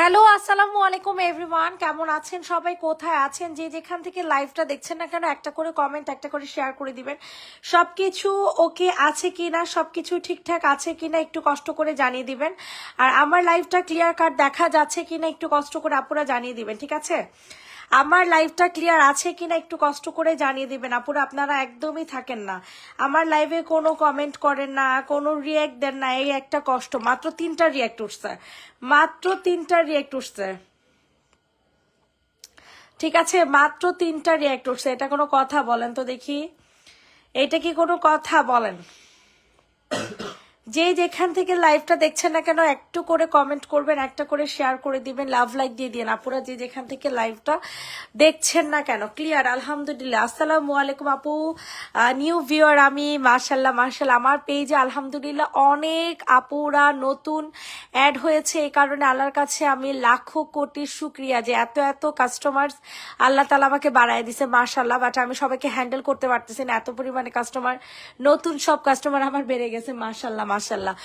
Hello, আসসালামু আলাইকুম everyone. কেমন আছেন সবাই, কোথায় আছেন, যে যেখান থেকে লাইভটা দেখছেন না কেন একটা করে কমেন্ট, একটা করে শেয়ার করে দিবেন। সবকিছু ওকে আছে কিনা, সবকিছু ঠিকঠাক আছে কিনা একটু কষ্ট করে জানিয়ে দিবেন। আর আমার লাইভটা ক্লিয়ার কাট দেখা যাচ্ছে কিনা একটু কষ্ট করে আপুরা জানিয়ে দিবেন, ঠিক আছে? আমার লাইভটা ক্লিয়ার আছে কিনা একটু কষ্ট করে জানিয়ে দিবেন আপুরা। আপনারা একদমই থাকেন না, আমার লাইভে কোনো কমেন্ট করেন না, কোনো রিয়াক্ট দেন না। এই একটা কষ্ট, মাত্র 3টা রিয়াক্ট উঠছে, মাত্র 3টা রিয়াক্ট উঠছে, ঠিক আছে? মাত্র 3টা রিয়াক্ট উঠছে। এটা কোনো কথা বলেন তো দেখি, এটা কি কোনো কথা বলেন? যে যেখান থেকে লাইভটা দেখছেন না কেন একটু করে কমেন্ট করবেন, একটা করে শেয়ার করে দিবেন, লাভ লাইক দিয়ে দিন আপুরা, যে যেখান থেকে লাইভটা দেখছেন না কেন। ক্লিয়ার? আলহামদুলিল্লাহ। আসসালামু আলাইকুম আপু, নিউ ভিউয়ার আমি। মাশাল্লাহ মাশাল্লাহ, আমার পেজে আলহামদুলিল্লাহ অনেক আপুরা নতুন অ্যাড হয়েছে। এই কারণে আল্লাহর কাছে আমি লাখো কোটি শুক্রিয়া যে এত এত কাস্টমার আল্লাহ তালা আমাকে বাড়ায় দিছে, মাশাল্লাহ। বাট আমি সবাইকে হ্যান্ডেল করতে পারতেছি না, এত পরিমাণে কাস্টমার, নতুন সব কাস্টমার আমার বেড়ে গেছে, মাশাল্লাহ মাশাল্লাহ।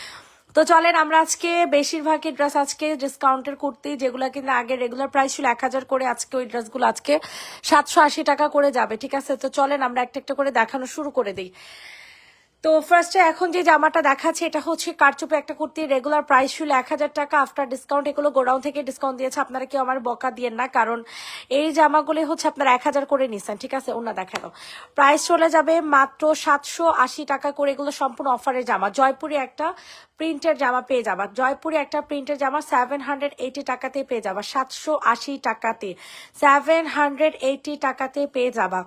তো চলেন আমরা আজকে বেশিরভাগই ড্রেস আজকে ডিসকাউন্টের কুর্তি, যেগুলো কিন্তু আগে রেগুলার প্রাইস ছিল 1000 করে, আজকে ওই ড্রেসগুলো আজকে 780 টাকা করে যাবে, ঠিক আছে? তো চলেন আমরা একটা একটা করে দেখানো শুরু করে দিই। তো ফার্স্টে এখন যে জামাটা দেখাচ্ছে এটা হচ্ছে কারচুপে একটা কুর্তি, রেগুলার প্রাইস ছিল 1000 টাকা, আফটার ডিসকাউন্ট এগুলো গোডাউন থেকে ডিসকাউন্ট দিয়েছে। আপনারা কেউ আমার বকা দিয়েন না, কারণ এই জামাগুলো হচ্ছে আপনারা 1000 করে নিচ্ছেন, ঠিক আছে? ওনা দেখানো প্রাইস চলে যাবে মাত্র 780 টাকা করে। এগুলো সম্পূর্ণ অফারের জামা, জয়পুরি একটা প্রিন্টের জামা পেয়ে যাবা, জয়পুরি একটা প্রিন্টের জামা 780 টাকাতে পেয়ে যাবা, 780 টাকাতে, 780 টাকাতে পেয়ে যাবা।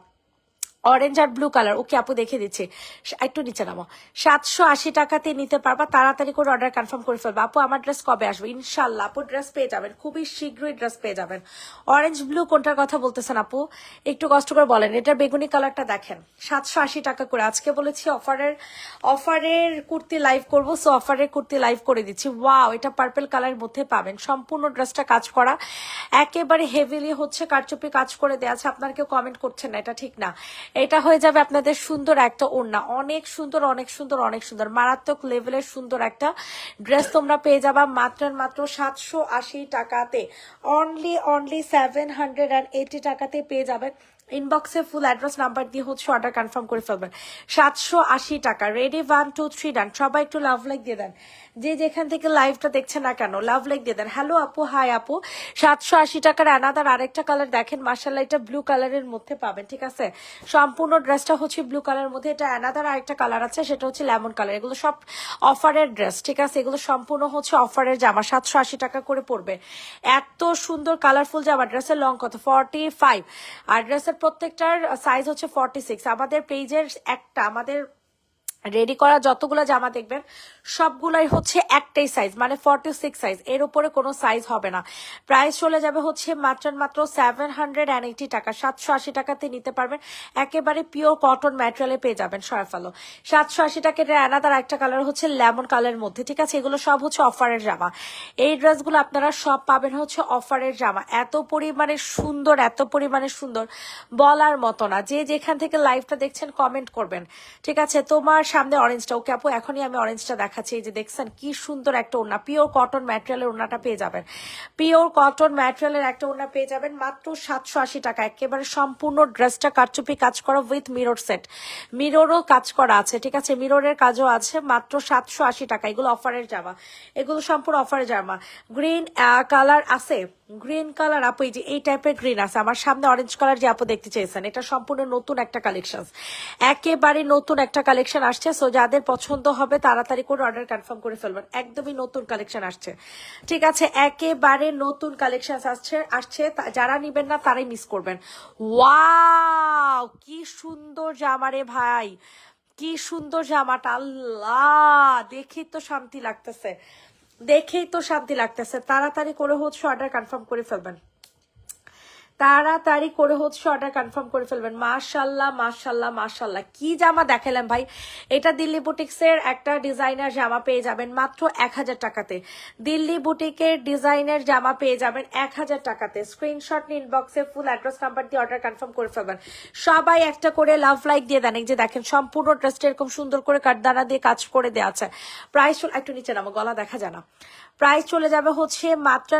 অরেঞ্জ আর ব্লু কালার, ওকে আপু দেখে দিচ্ছি, একটু নিচে নামো। 780 টাকাতে নিতে পারবা, তাড়াতাড়ি করে অর্ডার কনফার্ম করে ফেলবা। আপু আমার ড্রেস কবে আসবে? ইনশাল্লাহ আপু ড্রেস পেয়ে যাবেন, খুবই শীঘ্রই ড্রেস পেয়ে যাবেন। অরেঞ্জ ব্লু কোনটার কথা বলতেছেন আপু, একটু কষ্ট করে বলেন। এটার বেগুনি কালারটা দেখেন, 780 টাকা করে। আজকে বলেছি অফারের কুর্তি লাইভ করবো, সো অফারের কুর্তি লাইভ করে দিচ্ছি। ওয়াও, এটা পার্পল কালারের মধ্যে পাবেন, সম্পূর্ণ ড্রেসটা কাজ করা, একেবারে হেভিলি হচ্ছে কারচুপি কাজ করে দেওয়া আছে। আপনারা কেউ কমেন্ট করছেন না, এটা ঠিক না। এটা হয়ে যাবে আপনাদের সুন্দর একটা ওড়না, অনেক সুন্দর অনেক সুন্দর অনেক সুন্দর, মারাত্মক লেভেলের সুন্দর একটা ড্রেস তোমরা পেয়ে যাবা মাত্র 780 টাকাতে, অনলি 780 টাকাতে পেয়ে যাবেন। ইনবক্সে ফুল অ্যাড্রেস নাম্বার দিয়ে হচ্ছে অর্ডার কনফার্ম করে ফেলবেন। 780 টাকা। রেডি? 1 2 3 ডান। সবাই একটু লাভ লাইক দিয়ে দেন, যে যেখান থেকে লাইভটা দেখছেন না কেন লাভ লাইক দিয়ে দেন। হ্যালো আপু, হাই আপু। 780 টাকার অ্যানাদার আরেকটা কালার দেখেন, মার্শাল্লাহ, এটা ব্লু কালারের মধ্যে পাবেন, ঠিক আছে? সম্পূর্ণ ড্রেসটা হচ্ছে ব্লু কালারের মধ্যে, এটা অ্যানাদার আরেকটা কালার আছে, সেটা হচ্ছে লেমন কালার। এগুলো সব অফারের ড্রেস, ঠিক আছে? এগুলো সম্পূর্ণ হচ্ছে অফারের জামা, 780 টাকা করে পড়বে। এত সুন্দর কালারফুল জামা। ড্রেসের লং কত? 45, আর ড্রেসের প্রত্যেকটার সাইজ হচ্ছে 46। আমাদের পেজের একটা, আমাদের রেডি করা যতগুলো জামা দেখবেন সবগুলাই হচ্ছে একটাই সাইজ, মানে 46 সাইজ, এর উপরে কোনো সাইজ হবে না। প্রাইস চলে যাবে হচ্ছে মাত্র 780 টাকা, 780 টাকাতে নিতে পারবেন। একেবারে পিওর কটন ম্যাটেরিয়ালে পেয়ে যাবেন, সরাফালো। 780 টাকা। এটা অ্যানাদার একটা কালার হচ্ছে লেমন কালারের মধ্যে, ঠিক আছে? এগুলো সব হচ্ছে অফারের জামা। এই ড্রেসগুলো আপনারা সব পাবেন হচ্ছে অফারের জামা। এত পরিমাণে সুন্দর, এত পরিমাণে সুন্দর, বলার মতো না। যে যেখান থেকে লাইভটা দেখছেন কমেন্ট করবেন, ঠিক আছে? তোমার সামনে অরেঞ্জটা, ওকে আপু এখনই আমি অরেঞ্জটা দেখাচ্ছি। এই যে দেখছেন কি সুন্দর একটা ওড়না, পিওর কটন ম্যাটেরিয়ালের ওড়নাটা পেয়ে যাবেন, পিওর কটন ম্যাটেরিয়ালের একটা ওড়না পেয়ে যাবেন মাত্র 780 টাকা। একেবারে সম্পূর্ণ ড্রেসটা কারচুপি কাজ করা উইথ মিরর সেট, মিররও কাজ করা আছে, ঠিক আছে? মিররের কাজও আছে, মাত্র 780 টাকা। এগুলো অফারের জামা, এগুলো সম্পূর্ণ অফারের জামা। গ্রিন কালার আছে, গ্রিন কালার আপু, এই যে এই টাইপের গ্রিন আছে। আমার সামনে অরেঞ্জ কালার যে আপু দেখতে চেয়েছেন, এটা সম্পূর্ণ নতুন একটা কালেকশন, একেবারে নতুন একটা কালেকশন আসছে। সো যাদের পছন্দ হবে তাড়াতাড়ি করে অর্ডার কনফার্ম করে ফেলবেন, একদমই নতুন কালেকশন আসছে, ঠিক আছে? একেবারে নতুন কালেকশন আসছে যারা নিবেন না তারাই মিস করবেন। ওয়াও, কি সুন্দর জামা রে ভাই, কি সুন্দর জামাটা, আল্লাহ, দেখেই তো শান্তি লাগতেছে, দেখেই তো শান্তি লাগতেছে। তাড়াতাড়ি করে হচ্ছে অর্ডার কনফার্ম করে ফেলবেন, তাড়াতাড়ি করে হচ্ছে অর্ডার কনফার্ম করে ফেলবেন। মাশাল্লাহ মাশাল্লাহ মাশাল্লাহ, কি জামা দেখালাম ভাই। এটা দিল্লি বুটিক্সের একটা ডিজাইনার জামা পেয়ে যাবেন মাত্র 1000 টাকাতে। দিল্লি বুটিকের ডিজাইনের জামা পেয়ে যাবেন 1000 টাকাতে। স্ক্রিনশট নিন, ইনবক্সে ফুল অ্যাড্রেস নাম্বার দিয়ে অর্ডার কনফার্ম করে ফেলবেন। সবাই একটা করে লাভ লাইক দিয়ে দেন। এই যে দেখেন সম্পূর্ণ ড্রেসটা এরকম সুন্দর করে কাঠদানা দিয়ে কাজ করে দেওয়া আছে। প্রাইস একটু নিচে নামো, গলা দেখা যায় না। প্রাইস চলে যাবে হচ্ছে মাত্র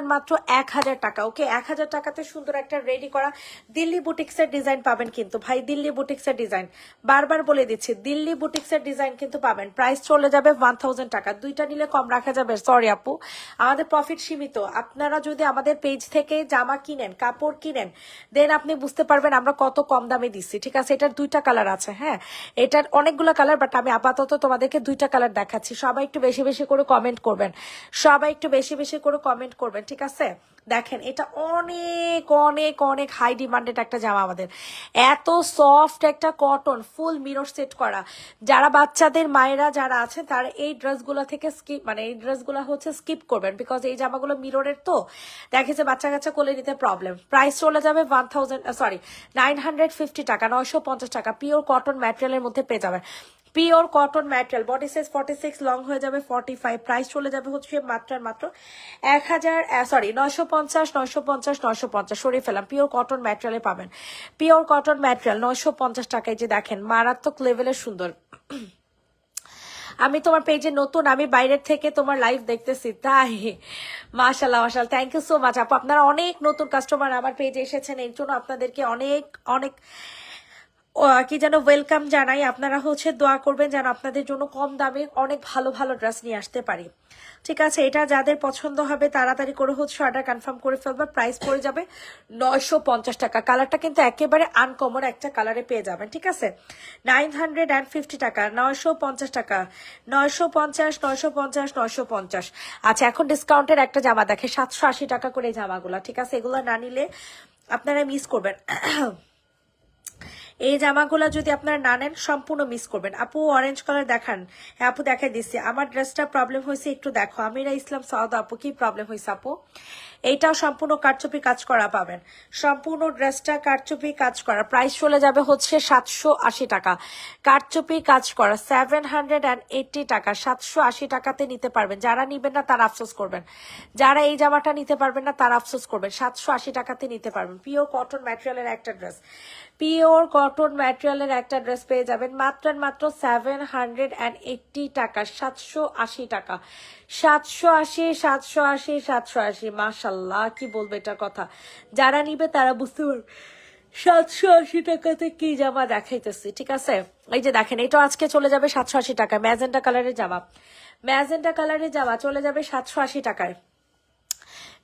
1000 টাকা। ওকে, 1000 টাকাতে সুন্দর একটা রেডি করা দিল্লি বুটিক্সের ডিজাইন পাবেন কিন্তু ভাই। দিল্লি বুটিক্সের ডিজাইন বারবার বলে দিচ্ছি, দিল্লি বুটিক্সের ডিজাইন কিন্তু পাবেন। প্রাইস চলে যাবে 1000 টাকা। দুইটা নিলে কম রাখা যাবে। সরি আপু, আমাদের প্রফিট সীমিত। আপনারা যদি আমাদের পেজ থেকে জামা কিনেন, কাপড় কিনেন, দেন আপনি বুঝতে পারবেন আমরা কত কম দামে দিচ্ছি। ঠিক আছে, এটার দুইটা কালার আছে। হ্যাঁ, এটার অনেকগুলো কালার, বাট আমি আপাতত তোমাদেরকে দুইটা কালার দেখাচ্ছি। সবাই একটু বেশি বেশি করে কমেন্ট করবেন, সবাই একটু বেশি বেশি করে কমেন্ট করবেন। ঠিক আছে, দেখেন এটা অনেক অনেক অনেক হাই ডিমান্ডেড একটা জামা আমাদের। এত সফট একটা কটন, ফুল মিরর সেট করা। যারা বাচ্চাদের মায়েরা যারা আছেন তারা এই ড্রেসগুলো থেকে স্কিপ, মানে এই ড্রেসগুলো হচ্ছে স্কিপ করবেন, বিকজ এই জামাগুলো মিররের তো দেখেছে বাচ্চা কাচ্চা কোলে নিতে প্রবলেম। প্রাইস চলে যাবে 950 টাকা, 950 টাকা। পিওর কটন ম্যাটেরিয়ালের মধ্যে পেয়ে যাবেন। Pure cotton material, body size 46, long হয়ে যাবে 45। প্রাইস চলে যাবে হচ্ছে মাত্র 950 সরিয়ে ফেলাম। পিওর কটন ম্যাটেরিয়ালে পাবেন। পিওর কটন ম্যাটেরিয়াল 950 টাকায়। যে দেখেন মারাত্মক লেভেলের সুন্দর। আমি তোমার পেজে নতুন, আমি বাইরের থেকে তোমার লাইভ দেখতেছি, তাই মাশাল্লাহ মাশাল্লাহ, থ্যাংক ইউ সো মাচ আপু। আপনারা অনেক নতুন কাস্টমার আমার পেজে এসেছেন, এর জন্য আপনাদেরকে অনেক অনেক কি যেন ওয়েলকাম জানাই। আপনারা হচ্ছে দোয়া করবেন যেন আপনাদের জন্য কম দামে অনেক ভালো ভালো ড্রেস নিয়ে আসতে পারি। ঠিক আছে, এটা যাদের পছন্দ হবে তাড়াতাড়ি করে হচ্ছে অর্ডার কনফার্ম করে ফেলবে। প্রাইস পড়ে যাবে 950 টাকা। কালারটা কিন্তু একেবারে আনকমন একটা কালারে পেয়ে যাবেন। ঠিক আছে, 950 টাকা, 950 টাকা, 950। আচ্ছা, এখন ডিসকাউন্টের একটা জামা দেখে 780 টাকা করে জামাগুলা। ঠিক আছে, এগুলো না নিলে আপনারা মিস করবেন। এই জামাগুলো যদি আপনারা না নেন সম্পূর্ণ মিস করবেন। আপু অরেঞ্জ কালার দেখান। হ্যাঁ আপু দেখাই দিচ্ছি। আমার ড্রেসটা প্রবলেম হয়েছে একটু দেখো। আমিরা ইসলাম সাউদা আপু, কি প্রবলেম হয়েছে আপু? এইটাও সম্পূর্ণ কারচুপি কাজ করা পাবেন। সম্পূর্ণ ড্রেসটা কারচুপি কাজ করা। প্রাইস চলে যাবে হচ্ছে 780 টাকা। কারচুপি কাজ করা 780 টাকা। 780 টাকাতে নিতে পারবেন। যারা নিবেন না তারা আফসোস করবেন। যারা এই জামাটা নিতে পারবেন না তারা আফসোস করবেন। 780 টাকাতে নিতে পারবেন। পিওর কটন ম্যাটেরিয়ালের একটা ড্রেস, পিওর কটন ম্যাটেরিয়ালের একটা ড্রেস পেয়ে যাবেন মাত্র 780 টাকা। 780 টাকা, 780। মাশাল্লাহ, কি বলবো এটার কথা। যারা নিবে তারা বুঝতে পারবে 780 টাকাতে কি জামা দেখাইতেছি। ঠিক আছে, এই যে দেখেন এটা আজকে চলে যাবে 780 টাকা। ম্যাজেন্টা কালারের জামা, ম্যাজেন্টা কালারের জামা চলে যাবে 780 টাকায়।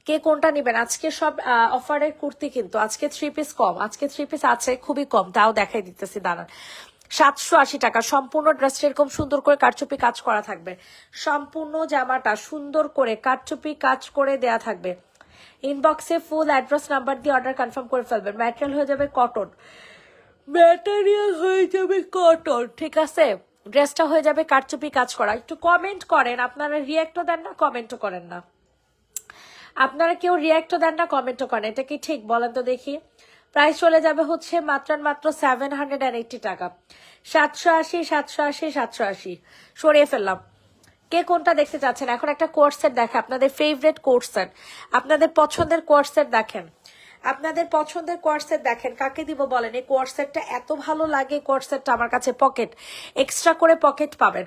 কে কোনটা নিবেন? আজকে সব অফারের কুর্তি, কিন্তু আজকে 3 পিস কম। আজকে 3 পিস আছে খুবই কম, তাও দেখাই দিতেছি দাঁড়ান। 780 টাকা। সম্পূর্ণ ড্রেসটা এরকম সুন্দর করে কারচুপি কাজ করা থাকবে। সম্পূর্ণ জামাটা সুন্দর করে কারচুপি কাজ করে দেয়া থাকবে। ইনবক্সে ফুল অ্যাড্রেস নাম্বার দিয়ে অর্ডার কনফার্ম করে ফেলবেন। ম্যাটেরিয়াল হয়ে যাবে কটন, ম্যাটেরিয়াল হয়ে যাবে কটন। ঠিক আছে, ড্রেসটা হয়ে যাবে কারচুপি কাজ করা। একটু কমেন্ট করেন, আপনারা রিয়াক্টও দেন না, কমেন্টও করেন না। আপনারা কেউ রিয়াক্টও দেন না, কমেন্টও করেন, এটা কি ঠিক বলেন তো দেখি। প্রাইস চলে যাবে হচ্ছে মাত্র 780 টাকা। 780 সরিয়ে ফেললাম। কে কোনটা দেখতে চাচ্ছেন? এখন একটা কোর্স সেট দেখে, আপনাদের ফেভারিট কোর্স সেট, আপনাদের পছন্দের কোর্স সেট দেখেন, আপনাদের পছন্দের কোর্স সেট দেখেন। কাকে দিব বলেন? এই কোর্স সেটটা এত ভালো লাগে। কোর্স সেটটা আমার কাছে পকেট, এক্সট্রা করে পকেট পাবেন,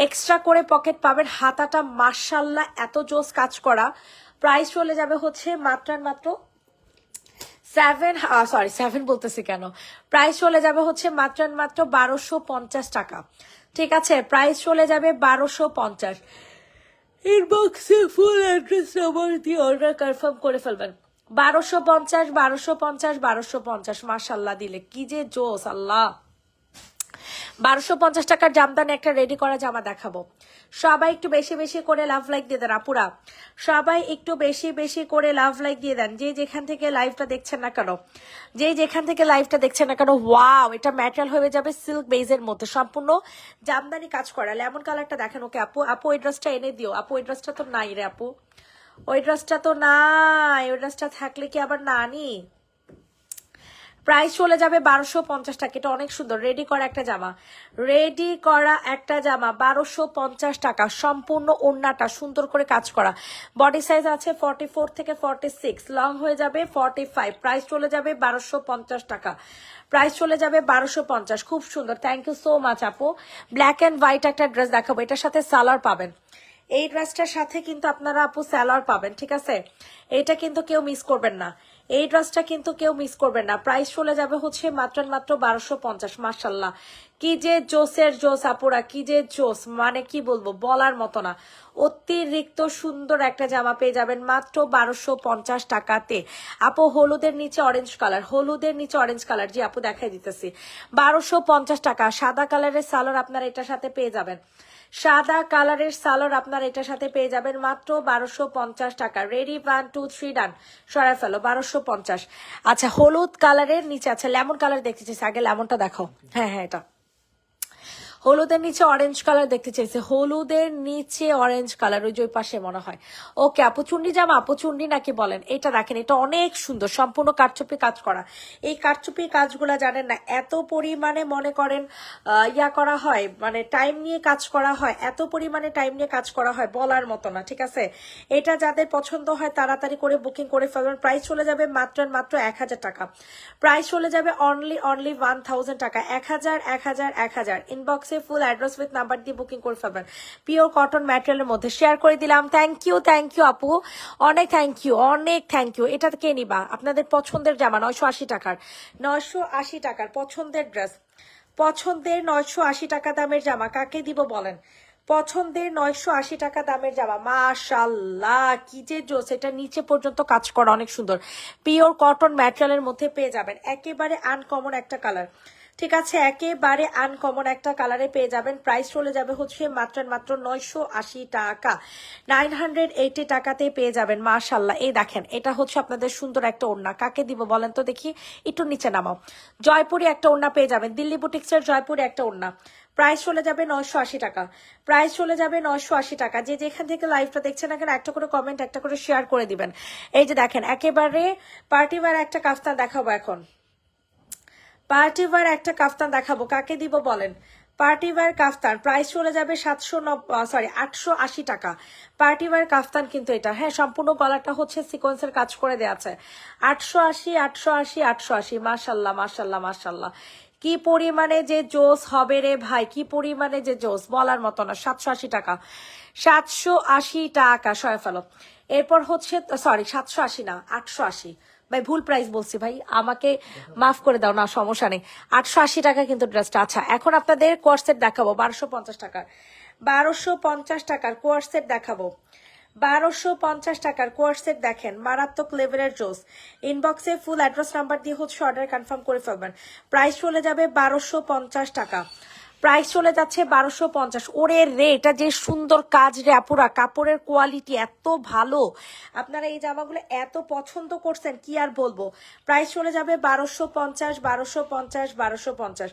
এক্সট্রা করে পকেট পাবেন। হাতাটা মাশাল্লাহ এত জোস কাজ করা। প্রাইস চলে যাবে হচ্ছে মাত্র 7 বলতেছি কেন, প্রাইস চলে যাবে হচ্ছে মাত্র 1250 টাকা। ঠিক আছে, প্রাইস চলে যাবে 1250। ইনবক্সে ফুল অ্যাড্রেস নাম্বার দিয়ে অর্ডার কনফার্ম করে ফেলবেন। 1250 মাশাল্লাহ দিলে কি যে জোস আল্লাহ। 1250 টাকার জামদানি একটা রেডি করা জামা দেখাবো। সবাই একটু বেশি বেশি করে লাভ লাইক দিয়ে দেন আপুরা, সবাই একটু বেশি বেশি করে লাভ লাইক দিয়ে দেন। যে যেখান থেকে লাইভটা দেখছেন না কেন, যে যেখান থেকে লাইভটা দেখছেন না কেন। ওয়াও, এটা ম্যাটেরিয়াল হয়ে যাবে সিল্ক বেজের মধ্যে, সম্পূর্ণ জামদানি কাজ করা। লেমন কালারটা দেখেন। ওকে আপু, আপু ওই ড্রেসটা এনে দিও। আপু ওই ড্রেসটা তো নাই রে আপু, ওই ড্রেসটা তো নাই। ওই ড্রেসটা থাকলে কি আবার না আনি? প্রাইস চলে যাবে 1250 টাকা। এটা অনেক সুন্দর রেডি করা একটা জামা, রেডি করা একটা জামা 1250 টাকা। সম্পূর্ণ ওড়নাটা সুন্দর করে কাজ করা, বডি সাইজ আছে 44 থেকে 46, লং হয়ে যাবে 45। প্রাইস চলে যাবে 1250 টাকা। প্রাইস চলে যাবে 1250। খুব সুন্দর, থ্যাংক ইউ সো মাচ আপু। ব্ল্যাক অ্যান্ড হোয়াইট একটা ড্রেস দেখাবো, এটার সাথে সালোয়ার পাবেন। এই ড্রেসটার সাথে কিন্তু আপনারা আপু সালোয়ার পাবেন, ঠিক আছে? এইটা কিন্তু কেউ মিস করবেন না, এই ড্রেসটা কিন্তু কেউ মিস করবেন না। প্রাইস চলে যাবে হচ্ছে মাত্র 1250। মাশাল্লাহ, কি যে জোসের জোস আপুরা, কি যে জোস, মানে কি বলবো, বলার মতো না। অতিরিক্ত সুন্দর একটা জামা পেয়ে যাবেন মাত্র 1250 টাকাতে। আপু হলুদের নিচে অরেঞ্জ কালার, হলুদের নিচে অরেঞ্জ কালার, জি আপু দেখাই দিতেছি, 1250 টাকা। সাদা কালারের সালোয়ার আপনারা এটার সাথে পেয়ে যাবেন, সাদা কালারের সালোয়ার আপনারা এটার সাথে পেয়ে যাবেন মাত্র 1250 টাকা। রেডি, 1 2 3 ডান, সরাই ফেলো, 1250। আচ্ছা হলুদ কালারের নিচে, আচ্ছা লেমন কালার দেখতে চাইছি, আগে লেমনটা দেখো। হ্যাঁ হ্যাঁ, এটা হলুদের নিচে অরেঞ্জ কালার দেখতে চাইছে, হলুদের নিচে অরেঞ্জ কালার, ওই যে ওই পাশে মনে হয়। ওকে আপু চুন্ডি জামা, আপু চুন্ডি নাকি বলেন? এটা দেখেন, এটা অনেক সুন্দর, সম্পূর্ণ কারচুপি কাজ করা। এই কারচুপি কাজগুলা জানেন না, এত পরিমাণে মনে করেন ইয়া করা হয়, মানে টাইম নিয়ে কাজ করা হয়, এত পরিমাণে টাইম নিয়ে কাজ করা হয় বলার মতো না, ঠিক আছে? এটা যাদের পছন্দ হয় তাড়াতাড়ি করে বুকিং করে ফেলবেন। প্রাইস চলে যাবে মাত্র 1000 টাকা। প্রাইস চলে যাবে অনলি 1000 টাকা। 1000 inbox full address with number দিয়ে বুকিং করে ফেলবেন। পিওর কটন ম্যাটেরিয়ালের মধ্যে শেয়ার করে দিলাম। থ্যাংক ইউ আপু, অনেক থ্যাংক ইউ, অনেক থ্যাংক ইউ। এটা কে নিবা? আপনাদের পছন্দের জামা 980 টাকার, 980 টাকার পছন্দের ড্রেস, পছন্দের 980 টাকা দামের জামা কাকে দিব বলেন? পছন্দের 980 টাকা দামের জামা, মাশাআল্লাহ কি যে জোস। এটা নিচে পর্যন্ত কাজ করা, অনেক সুন্দর, পিওর কটন ম্যাটেরিয়ালের মধ্যে পেয়ে যাবেন। একেবারে আনকমন একটা কালার, ঠিক আছে? একেবারে আনকমন একটা কালারে পেয়ে যাবেন। প্রাইস চলে যাবে হচ্ছে মাত্র 980 টাকা, 980 টাকাতে পেয়ে যাবেন। মাশাল্লাহ, এই দেখেন, এটা হচ্ছে আপনাদের সুন্দর একটা ওড়না, কাকে দিব বলেন তো দেখি, একটু নিচে নামাও। জয়পুরি একটা ওড়না পেয়ে যাবেন, দিল্লি বুটিক্সের জয়পুরি একটা ওড়না। প্রাইস চলে যাবে 980 টাকা। প্রাইস চলে যাবে 980 টাকা। যে যেখান থেকে লাইভটা দেখছেন না কেন, একটা করে কমেন্ট, একটা করে শেয়ার করে দিবেন। এই যে দেখেন, একেবারে পার্টিওয়ার একটা কাফতান দেখাবো এখন, পার্টিওয়ার একটা কাফতান দেখাবো, কাকে দিব বলেন? পার্টিওয়ার কাফতান, প্রাইস চলে যাবে 880 টাকা। পার্টিওয়ার কাফতান কিন্তু এটা, হ্যাঁ সম্পূর্ণ গলাটা হচ্ছে সিকোয়েন্সের কাজ করে দেওয়া আছে। 880। মাশাল্লাহ মাশাল্লাহ মাশাল্লাহ, কি পরিমাণে যে জোস হবে রে ভাই, কি পরিমাণে যে জোস, বলার মতো না। 780 টাকা, 780 টাকা, সয় ফেলো। এরপর হচ্ছে, সরি 780 না, 880, ভাই ভুল প্রাইস বলছি ভাই, আমাকে মাফ করে দাও, না সমস্যা নেই। 880 টাকা কিন্তু ড্রেসটা। আচ্ছা এখন আপনাদের কোয়ার্সেট দেখাবো 1250 টাকার, 1250 টাকার কোয়ার্সেট দেখাবো, 1250 টাকার কোয়ার্সেট দেখেন, মারাত্মক লেভেলের জোস। ইনবক্সে ফুল অ্যাড্রেস নাম্বার দিয়ে হচ্ছে অর্ডার কনফার্ম করে ফেলবেন। প্রাইস চলে যাবে 1250 টাকা। প্রাইস চলে যাচ্ছে 1250। ওরে রে, এটা যে সুন্দর কাজ রে আপুরা, কাপড়ের কোয়ালিটি এত ভালো, আপনারা এই জামাগুলো এত পছন্দ করছেন কি আর বলবো। প্রাইস চলে যাবে 1250।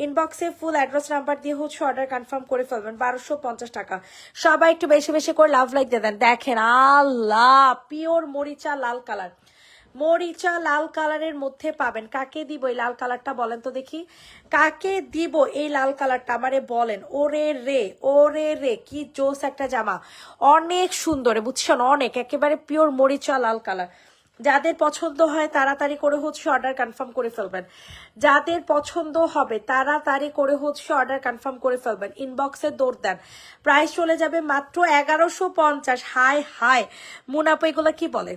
ইনবক্সে ফুল অ্যাড্রেস নাম্বার দিয়ে হচ্ছে অর্ডার কনফার্ম করে ফেলবেন। 1250 টাকা। সবাই একটু বেশি বেশি করে লাভ লাইক দিয়ে দেন। দেখেন আল্লাহ, পিওর মরিচা লাল কালার, মরিচা লাল কালারের মধ্যে পাবেন। কাকে দিব এই লাল কালারটা বলেন তো দেখি, কাকে দিব এই লাল কালারটা আমারে বলেন। ওরে রে কি জোস একটা জামা, অনেক সুন্দর বুঝছেন, অনেক, একেবারে পিওর মরিচা লাল কালার। যাদের পছন্দ হয় তাড়াতাড়ি করে হচ্ছে অর্ডার কনফার্ম করে ফেলবেন, যাদের পছন্দ হবে তাড়াতাড়ি করে হচ্ছে অর্ডার কনফার্ম করে ফেলবেন। ইনবক্সে দৌড় দেন। প্রাইস চলে যাবে মাত্র 1150। হাই হাই মুনাপা, এগুলো কি বলে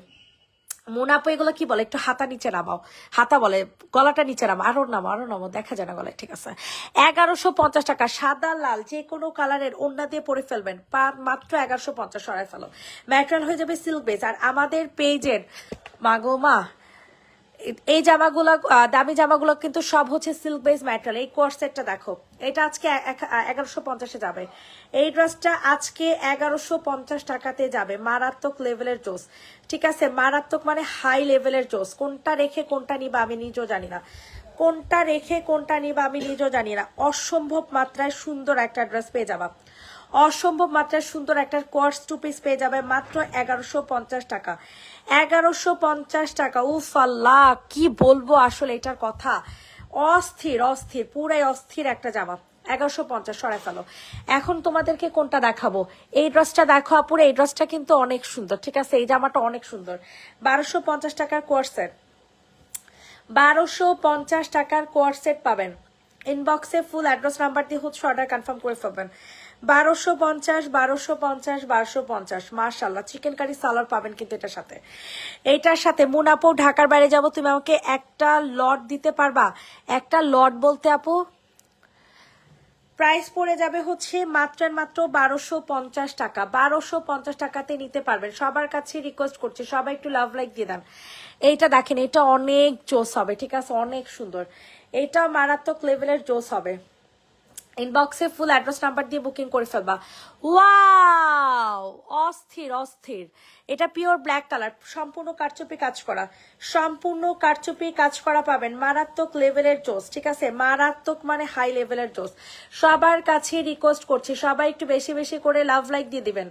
মুনাপা, এগুলো কি বলে? একটু হাতা নিচে নামাও, হাতা বলে, গলাটা নিচে নামা, আরো নামো, দেখা যায় না গলায়, ঠিক আছে? 1150 টাকা, সাদা লাল যে কোনো কালারের ওড়না দিয়ে পরে ফেলবেন, মাত্র 1150, সরাই ফেলো। ম্যাটেরিয়াল হয়ে যাবে সিল্ক বেস। আর আমাদের পেজের মাগো মা, এই জামাগুলো, দামি জামাগুলো কিন্তু সব হচ্ছে সিল্ক বেস ম্যাটেরিয়াল। এই কোয়ার্সেটটা দেখো, এটা আজকে 1150-এ যাবে। এই ড্রেসটা আজকে 1150 টাকাতে যাবে। মারাত্মক লেভেলের জোস, ঠিক আছে? মারাত্মক মানে হাই লেভেলের জোস। কোনটা রেখে কোনটা নিবা আমি নিজেও জানি না, কোনটা রেখে কোনটা নিবা আমি নিজেও জানি না। অসম্ভব মাত্রায় সুন্দর একটা ড্রেস পেয়ে যাবা, অসম্ভব মাত্রায় সুন্দর একটা কোয়ার্টজ 2 পিস পেয়ে যাবে মাত্র 1150 টাকা। 1150 টাকা। উফ আল্লাহ, কি বলবো আসলে এটার কথা, অস্থির অস্থির, পুরাই অস্থির একটা জামা। 1150 সরাই ফেলো। এখন তোমাদেরকে কোনটা দেখাবো, এই ড্রেসটা দেখো আপুরে, এই ড্রেসটা কিন্তু অনেক সুন্দর, ঠিক আছে, এই জামাটা অনেক সুন্দর। 1250 টাকার কোয়ার্টসেট, 1250 টাকার কোয়ার্টসেট পাবেন। ইনবক্সে ফুল অ্যাড্রেস নাম্বার দিয়ে হচ্ছে অর্ডার কনফার্ম করে ফেলবেন। 1250, 1250, 1250। মাশাআল্লাহ, চিকেন কারি সালোয়ার পাবেন কিন্তু এটার সাথে। এইটার সাথে মুন আপু, ঢাকার বাইরে যাব, তুমি আমাকে একটা লট দিতে পারবা? একটা লট বলতে আপু প্রাইস পড়ে যাবে হচ্ছে মাত্র 1250 টাকা। 1250 টাকাতে নিতে পারবেন। সবার কাছে রিকোয়েস্ট করছি, সবাই একটু লাভ লাইক দিয়ে দেন। এইটা দেখেন, এটা অনেক জোস হবে, ঠিক আছে, অনেক সুন্দর, এটা মারাত্মক লেভেলের জোস হবে। ইনবক্সে ফুল অ্যাড্রেস নাম্বার দিয়ে বুকিং করে ফেলবা। ওয়াও, অস্থির অস্থির। এটা পিওর ব্ল্যাক কালার, সম্পূর্ণ কারচুপি কাজ করা, সম্পূর্ণ কারচুপি কাজ করা পাবেন। মারাত্মক লেভেলের জোস, ঠিক আছে, মারাত্মক মানে হাই লেভেলের জোস। সবার কাছে রিকোয়েস্ট করছি, সবাই একটু বেশি বেশি করে লাভ লাইক দিয়ে দিবেন,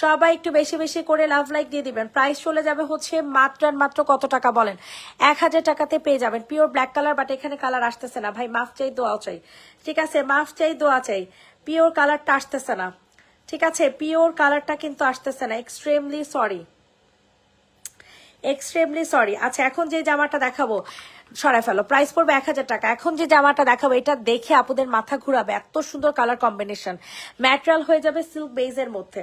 সবাই একটু বেশি বেশি করে লাভ লাইক দিয়ে দিবেন। প্রাইস চলে যাবে হচ্ছে মাত্র মাত্র কত টাকা বলেন? 1000 টাকাতে পেয়ে যাবেন। পিওর ব্ল্যাক কালার, বাট এখানে কালার আসতেছে না ভাই, মাফ চাই দোয়া চাই, ঠিক আছে, মাফ চাই দোয়া চাই। পিওর কালারটা আসতেছে না, ঠিক আছে, পিওর কালারটা কিন্তু আসতেছে না, এক্সট্রিমলি সরি, এক্সট্রিমলি সরি। আচ্ছা, এখন যে জামাটা দেখাবো সরাই ফেলো, প্রাইস পড়বে 1000 টাকা। এখন যে জামাটা দেখাবো এটা দেখে আপুদের মাথা ঘুরাবে, এত সুন্দর কালার কম্বিনেশন। ম্যাটেরিয়াল হয়ে যাবে সিল্ক বেজের মধ্যে,